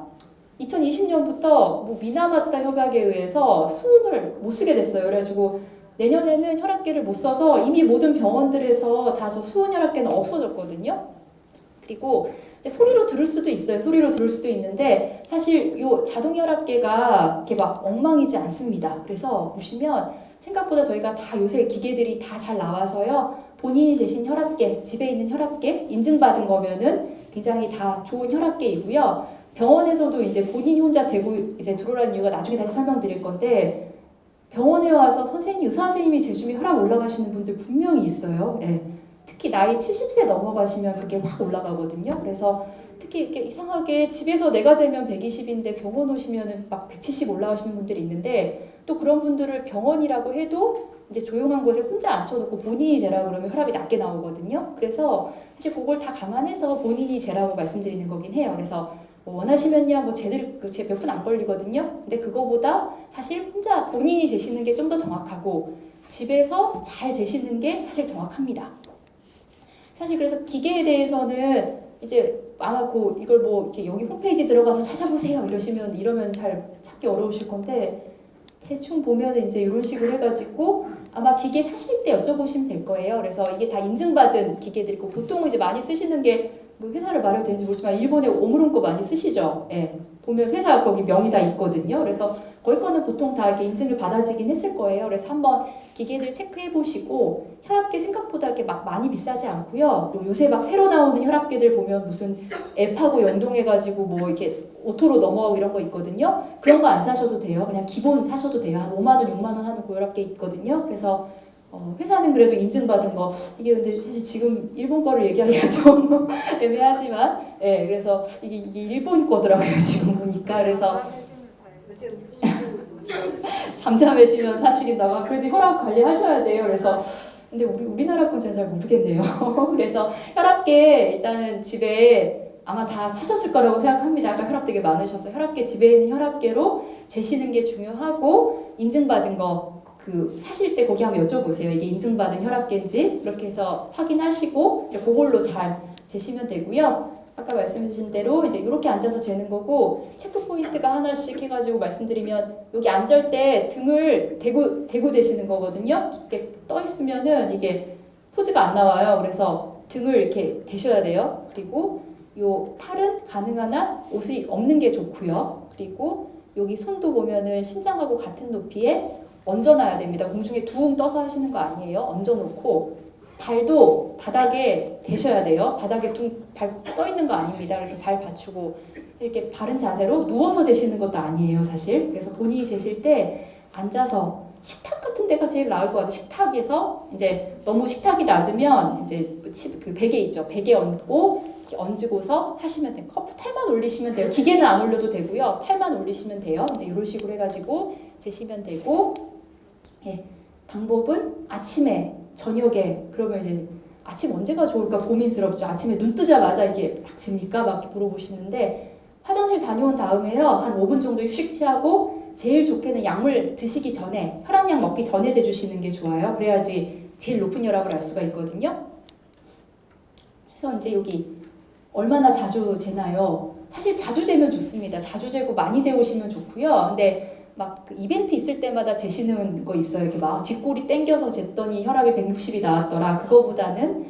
2020년부터 뭐 미나마타 협약에 의해서 수은을 못 쓰게 됐어요. 그래가지고 내년에는 혈압계를 못 써서 이미 모든 병원들에서 다 저 수은혈압계는 없어졌거든요. 그리고 이제 소리로 들을 수도 있어요. 소리로 들을 수도 있는데 사실 요 자동혈압계가 이렇게 막 엉망이지 않습니다. 그래서 보시면 생각보다 저희가 다 요새 기계들이 다 잘 나와서요. 본인이 재신 혈압계, 집에 있는 혈압계 인증받은 거면은 굉장히 다 좋은 혈압계이고요. 병원에서도 이제 본인이 혼자 재고 이제 들어오라는 이유가 나중에 다시 설명드릴 건데 병원에 와서 의사 선생님이 재주면 혈압 올라가시는 분들 분명히 있어요. 예. 특히 나이 70세 넘어가시면 그게 확 올라가거든요. 그래서 특히 이렇게 이상하게 집에서 내가 재면 120인데 병원 오시면은 막 170 올라가시는 분들이 있는데 또 그런 분들을 병원이라고 해도 이제 조용한 곳에 혼자 앉혀놓고 본인이 재라 그러면 혈압이 낮게 나오거든요. 그래서 사실 그걸 다 감안해서 본인이 재라고 말씀드리는 거긴 해요. 그래서 뭐 원하시면요, 뭐 몇 분 안 걸리거든요. 근데 그거보다 사실 혼자 본인이 재시는 게 좀 더 정확하고 집에서 잘 재시는 게 사실 정확합니다. 사실 그래서 기계에 대해서는 이제 아마 이걸 뭐 이렇게 여기 홈페이지 들어가서 찾아보세요 이러면 잘 찾기 어려우실 건데 대충 보면 이제 이런 식으로 해가지고 아마 기계 사실 때 여쭤보시면 될 거예요. 그래서 이게 다 인증받은 기계들이고 보통 이제 많이 쓰시는 게 뭐 회사를 말해도 되는지 모르지만 일본에 오므론 거 많이 쓰시죠. 예. 보면 회사 거기 명이 다 있거든요. 그래서 거기 거는 보통 다 이렇게 인증을 받아지긴 했을 거예요. 그래서 한번 기계들 체크해 보시고 혈압계 생각보다 이렇게 막 많이 비싸지 않고요. 요새 막 새로 나오는 혈압계들 보면 무슨 앱하고 연동해가지고 뭐 이렇게 오토로 넘어가고 이런 거 있거든요. 그런 거 안 사셔도 돼요. 그냥 기본 사셔도 돼요. 한 5만 원, 6만 원 하는 고혈압계 있거든요. 그래서 회사는 그래도 인증받은 거 이게 근데 사실 지금 일본 거를 얘기하기가 좀 애매하지만 예, 그래서 이게 일본 거더라고요. 지금 보니까. 그래서 잠잠해시면 사시긴다고 그래도 혈압 관리하셔야 돼요. 그래서 근데 우리나라 건 제가 잘 모르겠네요. 그래서 혈압계 일단은 집에 아마 다 사셨을 거라고 생각합니다. 아까 혈압 되게 많으셔서 혈압계 집에 있는 혈압계로 재시는 게 중요하고 인증받은 거 사실 때 거기 한번 여쭤보세요. 이게 인증받은 혈압계인지 이렇게 해서 확인하시고 이제 그걸로 잘 재시면 되고요. 아까 말씀해주신 대로 이제 이렇게 앉아서 재는 거고 체크 포인트가 하나씩 해가지고 말씀드리면 여기 앉을 때 등을 대고 재시는 거거든요. 이렇게 떠 있으면은 이게 포즈가 안 나와요. 그래서 등을 이렇게 대셔야 돼요. 그리고 요 팔은 가능한 한 옷이 없는 게 좋고요. 그리고 여기 손도 보면은 심장하고 같은 높이에 얹어놔야 됩니다. 공중에 둥 떠서 하시는 거 아니에요. 얹어놓고 발도 바닥에 대셔야 돼요. 바닥에 발 떠 있는 거 아닙니다. 그래서 발 받치고 이렇게 바른 자세로 누워서 재시는 것도 아니에요, 사실. 그래서 본인이 재실 때 앉아서 식탁 같은 데가 제일 나을 것 같아요. 식탁에서 이제 너무 식탁이 낮으면 이제 그 베개 있죠. 베개 얹고 이렇게 얹고서 하시면 돼요. 팔만 올리시면 돼요. 기계는 안 올려도 되고요. 팔만 올리시면 돼요. 이제 이런 식으로 해가지고 재시면 되고. 예, 방법은 아침에 저녁에 그러면 이제 아침 언제가 좋을까 고민스럽죠. 아침에 눈 뜨자마자 이게 막 집니까? 막 물어보시는데 화장실 다녀온 다음에요. 한 5분 정도 휴식 취하고 제일 좋게는 약물 드시기 전에 혈압약 먹기 전에 재주시는 게 좋아요. 그래야지 제일 높은 혈압을 알 수가 있거든요. 그래서 이제 여기 얼마나 자주 재나요? 사실 자주 재면 좋습니다. 자주 재고 많이 재우시면 좋고요. 근데 막 그 이벤트 있을 때마다 재시는 거 있어요. 이렇게 막 뒷골이 땡겨서 쟀더니 혈압이 160이 나왔더라. 그거보다는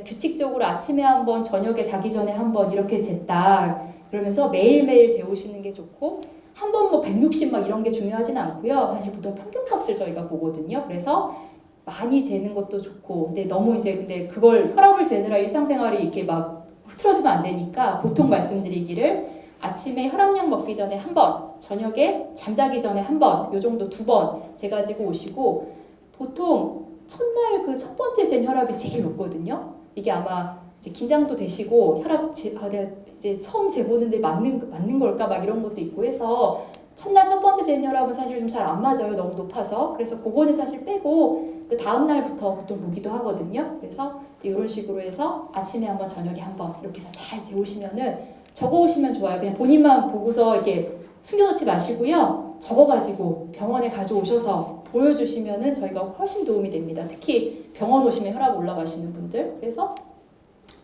규칙적으로 아침에 한 번, 저녁에 자기 전에 한 번 이렇게 쟀다. 그러면서 매일매일 재우시는 게 좋고 한 번 뭐 160 막 이런 게 중요하진 않고요. 사실 보통 평균값을 저희가 보거든요. 그래서 많이 재는 것도 좋고 근데 너무 이제 근데 그걸 혈압을 재느라 일상생활이 이렇게 막 흐트러지면 안 되니까 보통 말씀드리기를 아침에 혈압약 먹기 전에 한 번, 저녁에 잠자기 전에 한 번, 요 정도 2번 재가지고 오시고 보통 첫날 그 첫 번째 잰 혈압이 제일 높거든요. 이게 아마 이제 긴장도 되시고 혈압 내가 이제 처음 재보는데 맞는 걸까 막 이런 것도 있고 해서 첫날 첫 번째 잰 혈압은 사실 좀 잘 안 맞아요. 너무 높아서. 그래서 그거는 사실 빼고 그 다음 날부터 보통 보기도 하거든요. 그래서 이제 이런 식으로 해서 아침에 한 번, 저녁에 한 번 이렇게 해서 잘 재우시면은 적어오시면 좋아요. 그냥 본인만 보고서 이렇게 숨겨놓지 마시고요. 적어가지고 병원에 가져오셔서 보여주시면은 저희가 훨씬 도움이 됩니다. 특히 병원 오시면 혈압 올라가시는 분들. 그래서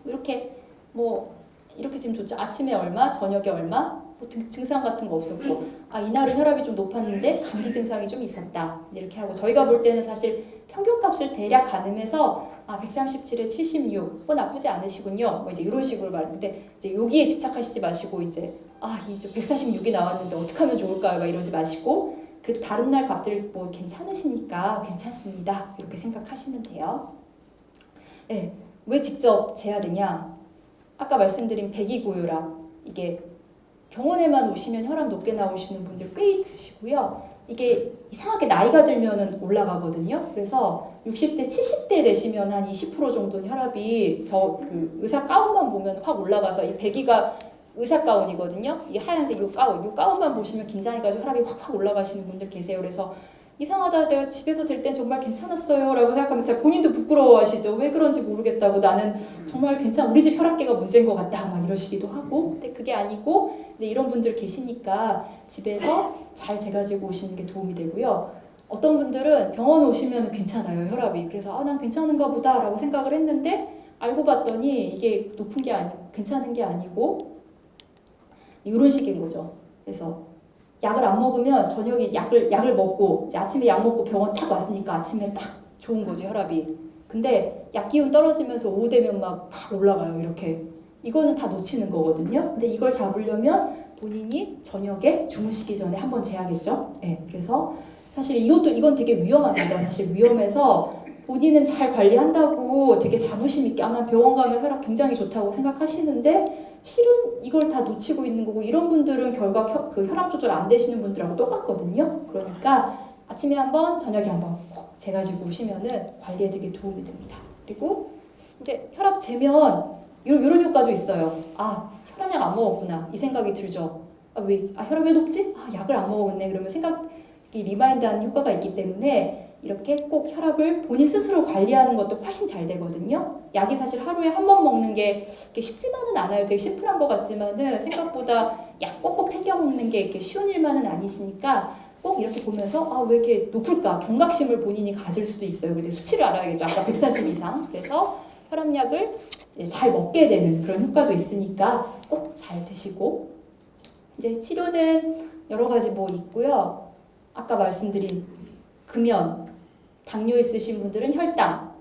이렇게 뭐 이렇게 지금 좋죠. 아침에 얼마, 저녁에 얼마, 뭐 증상 같은 거 없었고, 아 이날은 혈압이 좀 높았는데 감기 증상이 좀 있었다. 이렇게 하고 저희가 볼 때는 사실 평균값을 대략 가늠해서 아 137에 76, 뭐 나쁘지 않으시군요. 뭐 이제 이런 식으로 말하는데 이제 여기에 집착하시지 마시고 이제 아 이제 146이 나왔는데 어떻게 하면 좋을까요? 막 이러지 마시고 그래도 다른 날 값들 뭐 괜찮으시니까 괜찮습니다. 이렇게 생각하시면 돼요. 네, 왜 직접 재야 되냐? 아까 말씀드린 배기고혈압 이게 병원에만 오시면 혈압 높게 나오시는 분들 꽤 있으시고요. 이게 이상하게 나이가 들면은 올라가거든요. 그래서 60대, 70대 되시면 한 20% 정도는 혈압이 그 의사 가운만 보면 확 올라가서 이 배기가 의사 가운이거든요. 이 하얀색 요 가운만 보시면 긴장해가지고 혈압이 확 올라가시는 분들 계세요. 그래서 이상하다 내가 집에서 잴 땐 정말 괜찮았어요 라고 생각하면 본인도 부끄러워하시죠. 왜 그런지 모르겠다고 나는 정말 괜찮아 우리 집 혈압계가 문제인 것 같다 막 이러시기도 하고 근데 그게 아니고 이제 이런 분들 계시니까 집에서 잘 재가지고 오시는 게 도움이 되고요. 어떤 분들은 병원 오시면 괜찮아요 혈압이. 그래서 아, 난 괜찮은가 보다 라고 생각을 했는데 알고 봤더니 이게 높은 게 괜찮은 게 아니고 이런 식인 거죠. 그래서 약을 안 먹으면 저녁에 약을 먹고 이제 아침에 약 먹고 병원 딱 왔으니까 아침에 딱 좋은 거죠 혈압이. 근데 약 기운 떨어지면서 오후 되면 막 올라가요 이렇게. 이거는 다 놓치는 거거든요. 근데 이걸 잡으려면 본인이 저녁에 주무시기 전에 한번 재야겠죠. 네, 그래서 사실 이건 되게 위험합니다. 사실 위험해서 본인은 잘 관리한다고 되게 자부심 있게 난 병원 가면 혈압 굉장히 좋다고 생각하시는데 실은 이걸 다 놓치고 있는 거고 이런 분들은 결과 그 혈압 조절 안 되시는 분들하고 똑같거든요. 그러니까 아침에 한번 저녁에 한번 꼭 재가지고 오시면은 관리에 되게 도움이 됩니다. 그리고 이제 혈압 재면 이런 효과도 있어요. 아 혈압약 안 먹었구나 이 생각이 들죠. 혈압 왜 높지? 아 약을 안 먹었네. 그러면 생각이 리마인드하는 효과가 있기 때문에 이렇게 꼭 혈압을 본인 스스로 관리하는 것도 훨씬 잘 되거든요. 약이 사실 하루에 한 번 먹는 게 쉽지만은 않아요. 되게 심플한 것 같지만은 생각보다 약 꼭꼭 챙겨 먹는 게 이렇게 쉬운 일만은 아니시니까 꼭 이렇게 보면서 아 왜 이렇게 높을까 경각심을 본인이 가질 수도 있어요. 근데 수치를 알아야겠죠. 아까 140 이상. 그래서 혈압약을 잘 먹게 되는 그런 효과도 있으니까 꼭 잘 드시고 이제 치료는 여러 가지 뭐 있고요. 아까 말씀드린 금연, 당뇨 있으신 분들은 혈당,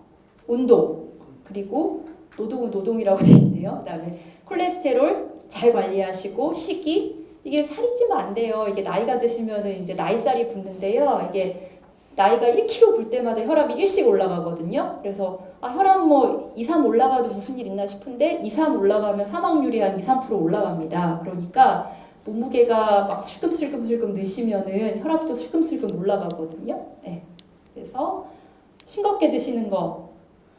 운동, 그리고 노동이라고 되어 있네요. 그다음에 콜레스테롤 잘 관리하시고 식이 이게 살이 찌면 안 돼요. 이게 나이가 드시면은 이제 나이살이 붙는데요. 이게 나이가 1kg 볼 때마다 혈압이 1씩 올라가거든요. 그래서 혈압 뭐 2, 3 올라가도 무슨 일 있나 싶은데 2, 3 올라가면 사망률이 한 2, 3% 올라갑니다. 그러니까 몸무게가 막 슬금슬금 느시면은 혈압도 슬금슬금 올라가거든요. 네. 그래서 싱겁게 드시는 거,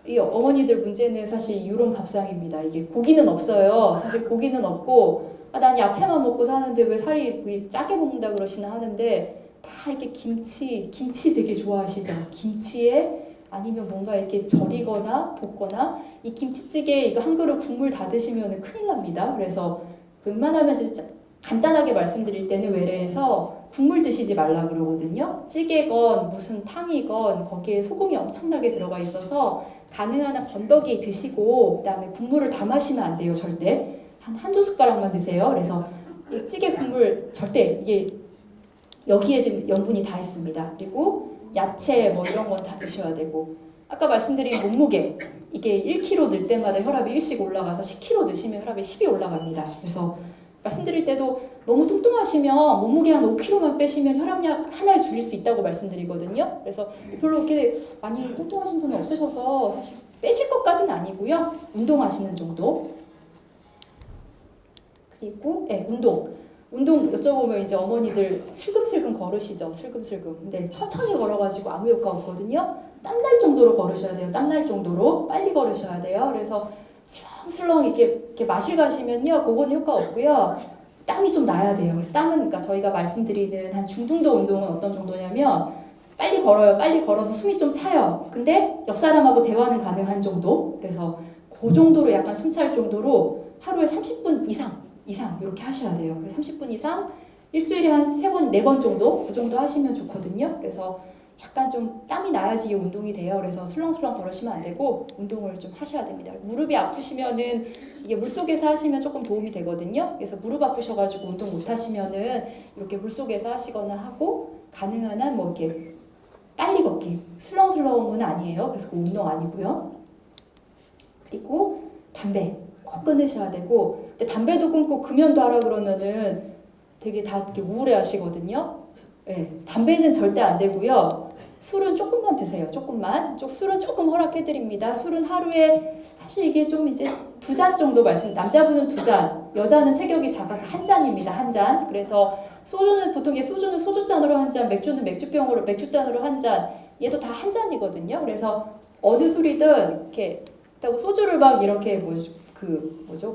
이 어머니들 문제는 사실 이런 밥상입니다. 이게 고기는 없어요. 사실 고기는 없고 난 야채만 먹고 사는데 왜 살이 짜게 먹는다 그러시나 하는데 다 이렇게 김치 되게 좋아하시죠. 김치에 아니면 뭔가 이렇게 절이거나 볶거나 이 김치찌개 이거 한 그릇 국물 다 드시면 큰일 납니다. 그래서 웬만하면 진짜 간단하게 말씀드릴 때는 외래에서 국물 드시지 말라 그러거든요. 찌개건 무슨 탕이건 거기에 소금이 엄청나게 들어가 있어서 가능한 한 건더기 드시고 그다음에 국물을 다 마시면 안 돼요. 절대. 한두 숟가락만 드세요. 그래서 이 찌개 국물 절대 이게 여기에 지금 염분이 다 있습니다. 그리고 야채 뭐 이런 건 다 드셔야 되고 아까 말씀드린 몸무게 이게 1kg 늘 때마다 혈압이 1씩 올라가서 10kg 드시면 혈압이 10이 올라갑니다. 그래서 말씀드릴 때도 너무 뚱뚱하시면 몸무게 한 5kg만 빼시면 혈압약 하나를 줄일 수 있다고 말씀드리거든요. 그래서 별로 이렇게 많이 뚱뚱하신 분은 없으셔서 사실 빼실 것까지는 아니고요. 운동하시는 정도. 그리고 운동 여쭤보면 이제 어머니들 슬금슬금 걸으시죠. 슬금슬금. 근데 천천히 걸어가지고 아무 효과 없거든요. 땀날 정도로 걸으셔야 돼요. 땀날 정도로 빨리 걸으셔야 돼요. 그래서 슬렁슬렁 이렇게 마실 가시면요, 그거는 효과 없고요. 땀이 좀 나야 돼요. 그래서 땀은 그러니까 저희가 말씀드리는 한 중등도 운동은 어떤 정도냐면 빨리 걸어요. 빨리 걸어서 숨이 좀 차요. 근데 옆 사람하고 대화는 가능한 정도. 그래서 그 정도로 약간 숨 찰 정도로 하루에 30분 이상 이렇게 하셔야 돼요. 30분 이상 일주일에 한 3번, 4번 정도 그 정도 하시면 좋거든요. 그래서 약간 좀 땀이 나야지 이게 운동이 돼요. 그래서 슬렁슬렁 걸으시면 안 되고 운동을 좀 하셔야 됩니다. 무릎이 아프시면은 이게 물속에서 하시면 조금 도움이 되거든요. 그래서 무릎 아프셔가지고 운동 못 하시면은 이렇게 물속에서 하시거나 하고 가능한 한 뭐 이렇게 빨리 걷기 슬렁슬렁은 아니에요. 그래서 그 운동 아니고요. 그리고 담배 꼭 끊으셔야 되고, 근데 담배도 끊고 금연도 하라 그러면은 되게 다 이렇게 우울해 하시거든요. 네, 담배는 절대 안 되고요. 술은 조금만 드세요. 조금만. 술은 조금 허락해드립니다. 술은 하루에 사실 이게 좀 이제 2잔 정도 남자분은 2잔, 여자는 체격이 작아서 1잔입니다. 1잔. 그래서 소주는 보통 소주는 소주잔으로 1잔, 맥주는 맥주잔으로 1잔. 얘도 다 1잔이거든요. 그래서 어느 술이든 이렇게 그렇다고 소주를 막 이렇게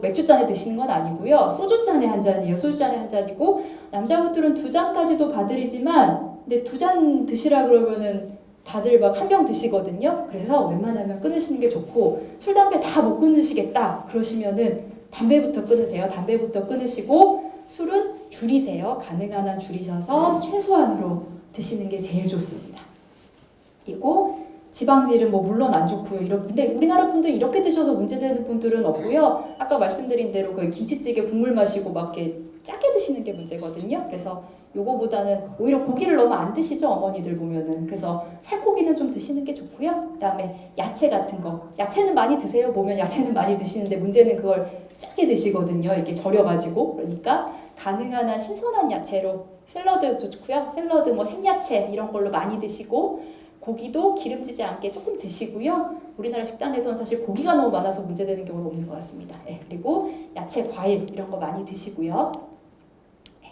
맥주잔에 드시는 건 아니고요. 소주잔에 1잔이에요. 소주잔에 1잔이고 남자분들은 2잔까지도 봐드리지만 근데 2잔 드시라 그러면은 다들 막 1병 드시거든요. 그래서 웬만하면 끊으시는 게 좋고 술, 담배 다 못 끊으시겠다 그러시면은 담배부터 끊으세요. 담배부터 끊으시고 술은 줄이세요. 가능한 한 줄이셔서 최소한으로 드시는 게 제일 좋습니다. 그리고 지방질은 뭐 물론 안 좋고요. 근데 우리나라 분들 이렇게 드셔서 문제되는 분들은 없고요. 아까 말씀드린 대로 그 김치찌개 국물 마시고 막 이렇게 짜게 드시는 게 문제거든요. 그래서 요거보다는 오히려 고기를 너무 안 드시죠, 어머니들 보면은. 그래서 살코기는 좀 드시는 게 좋고요. 그다음에 야채 같은 거. 야채는 많이 드세요. 보면 야채는 많이 드시는데 문제는 그걸 짜게 드시거든요. 이렇게 절여가지고. 그러니까 가능한 한 신선한 야채로 샐러드 좋고요. 샐러드 뭐 생야채 이런 걸로 많이 드시고 고기도 기름지지 않게 조금 드시고요. 우리나라 식단에서는 사실 고기가 너무 많아서 문제되는 경우는 없는 것 같습니다. 네, 그리고 야채, 과일 이런 거 많이 드시고요. 네,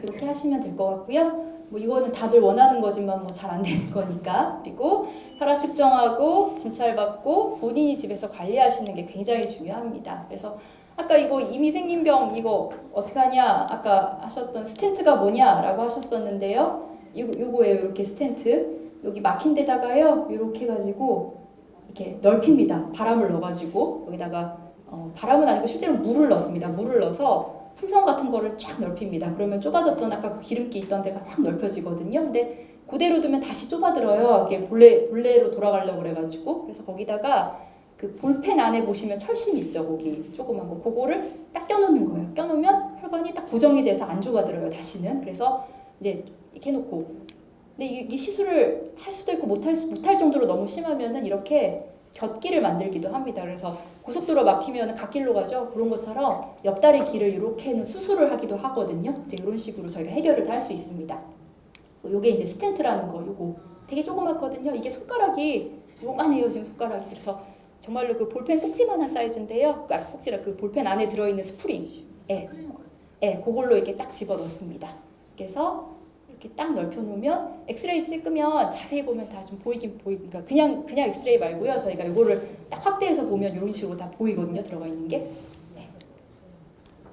이렇게 하시면 될 것 같고요. 뭐 이거는 다들 원하는 거지만 뭐 잘 안 되는 거니까. 그리고 혈압 측정하고 진찰 받고 본인이 집에서 관리하시는 게 굉장히 중요합니다. 그래서 아까 이거 이미 생긴 병 이거 어떻게 하냐 아까 하셨던 스텐트가 뭐냐라고 하셨었는데요. 요거예요. 이렇게 스텐트. 여기 막힌 데다가요 이렇게 해가지고 이렇게 넓힙니다. 바람을 넣어가지고 여기다가 바람은 아니고 실제로 물을 넣습니다. 물을 넣어서 풍선 같은 거를 쫙 넓힙니다. 그러면 좁아졌던 아까 그 기름기 있던 데가 확 넓혀지거든요. 근데 그대로 두면 다시 좁아들어요. 이게 본래로 돌아가려고 그래가지고. 그래서 거기다가 그 볼펜 안에 보시면 철심 있죠. 거기 조그만 거 그거를 딱 껴놓는 거예요. 껴놓으면 혈관이 딱 고정이 돼서 안 좁아들어요. 다시는. 그래서 이제 이렇게 해놓고 근데 이 시술을 할 수도 있고 못할 정도로 너무 심하면은 이렇게 곁길을 만들기도 합니다. 그래서 고속도로 막히면 갓길로 가죠. 그런 것처럼 옆다리 길을 이렇게는 수술을 하기도 하거든요. 이제 이런 식으로 저희가 해결을 다 할 수 있습니다. 요게 이제 스텐트라는 거, 요거 되게 조그맣거든요. 이게 손가락이 요만해요. 지금 손가락이. 그래서 정말로 그 볼펜 꼭지만한 사이즈인데요. 꼭지라 그 볼펜 안에 들어있는 스프링, 그걸로 이렇게 딱 집어 넣습니다. 그래서 이렇게 딱 넓혀놓으면 엑스레이 찍으면 자세히 보면 다 좀 그러니까 그냥 엑스레이 말고요. 저희가 이거를 딱 확대해서 보면 이런 식으로 다 보이거든요. 들어가 있는 게. 네.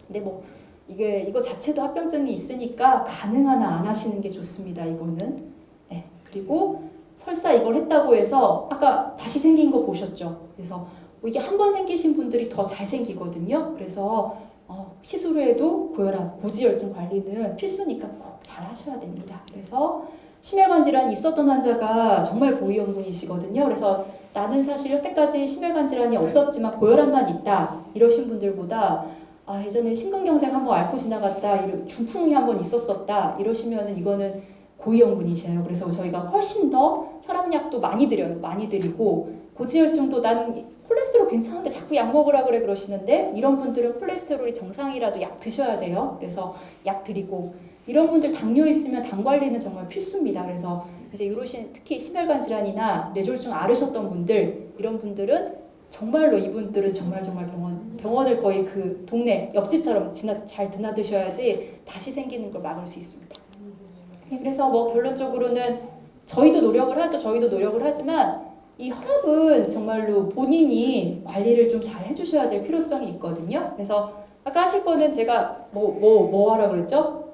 근데 뭐 이거 자체도 합병증이 있으니까 가능한 한 안 하시는 게 좋습니다. 이거는. 네. 그리고 설사 이걸 했다고 해서 아까 다시 생긴 거 보셨죠? 그래서 이게 한 번 생기신 분들이 더 잘 생기거든요. 그래서 시술 후에도 고혈압, 고지혈증 관리는 필수니까 꼭 잘 하셔야 됩니다. 그래서 심혈관 질환이 있었던 환자가 정말 고위험군이시거든요. 그래서 나는 사실 여태까지 심혈관 질환이 없었지만 고혈압만 있다 이러신 분들보다 예전에 심근경색 한번 앓고 지나갔다, 중풍이 한번 있었었다 이러시면은 이거는 고위험군이셔요. 그래서 저희가 훨씬 더 혈압약도 많이 드려요. 많이 드리고 고지혈증도 난 콜레스테롤 괜찮은데 자꾸 약 먹으라 그래 그러시는데 이런 분들은 콜레스테롤이 정상이라도 약 드셔야 돼요. 그래서 약 드리고 이런 분들 당뇨 있으면 당 관리는 정말 필수입니다. 그래서 이제 이러신 특히 심혈관 질환이나 뇌졸중 앓으셨던 분들 이런 분들은 정말로 이분들은 정말 병원을 거의 그 동네 옆집처럼 잘 드나드셔야지 다시 생기는 걸 막을 수 있습니다. 네, 그래서 뭐 결론적으로는 저희도 노력을 하죠. 저희도 노력을 하지만 이 혈압은 정말로 본인이 관리를 좀 잘 해주셔야 될 필요성이 있거든요. 그래서 아까 하실 거는 제가 뭐 하라 그랬죠?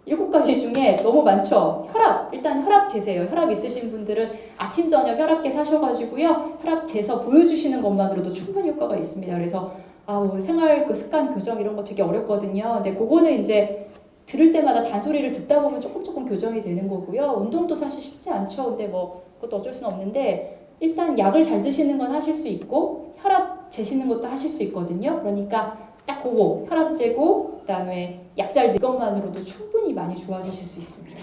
7가지 중에 너무 많죠. 일단 혈압 재세요. 혈압 있으신 분들은 아침 저녁 혈압계 사셔가지고요. 혈압 재서 보여주시는 것만으로도 충분히 효과가 있습니다. 그래서 뭐 생활 그 습관 교정 이런 거 되게 어렵거든요. 근데 그거는 이제 들을 때마다 잔소리를 듣다 보면 조금 교정이 되는 거고요. 운동도 사실 쉽지 않죠. 근데 뭐 그것도 어쩔 수는 없는데 일단 약을 잘 드시는 건 하실 수 있고 혈압 재시는 것도 하실 수 있거든요. 그러니까 딱 그거 혈압 재고 그다음에 약 잘 드 것만으로도 충분히 많이 좋아지실 수 있습니다.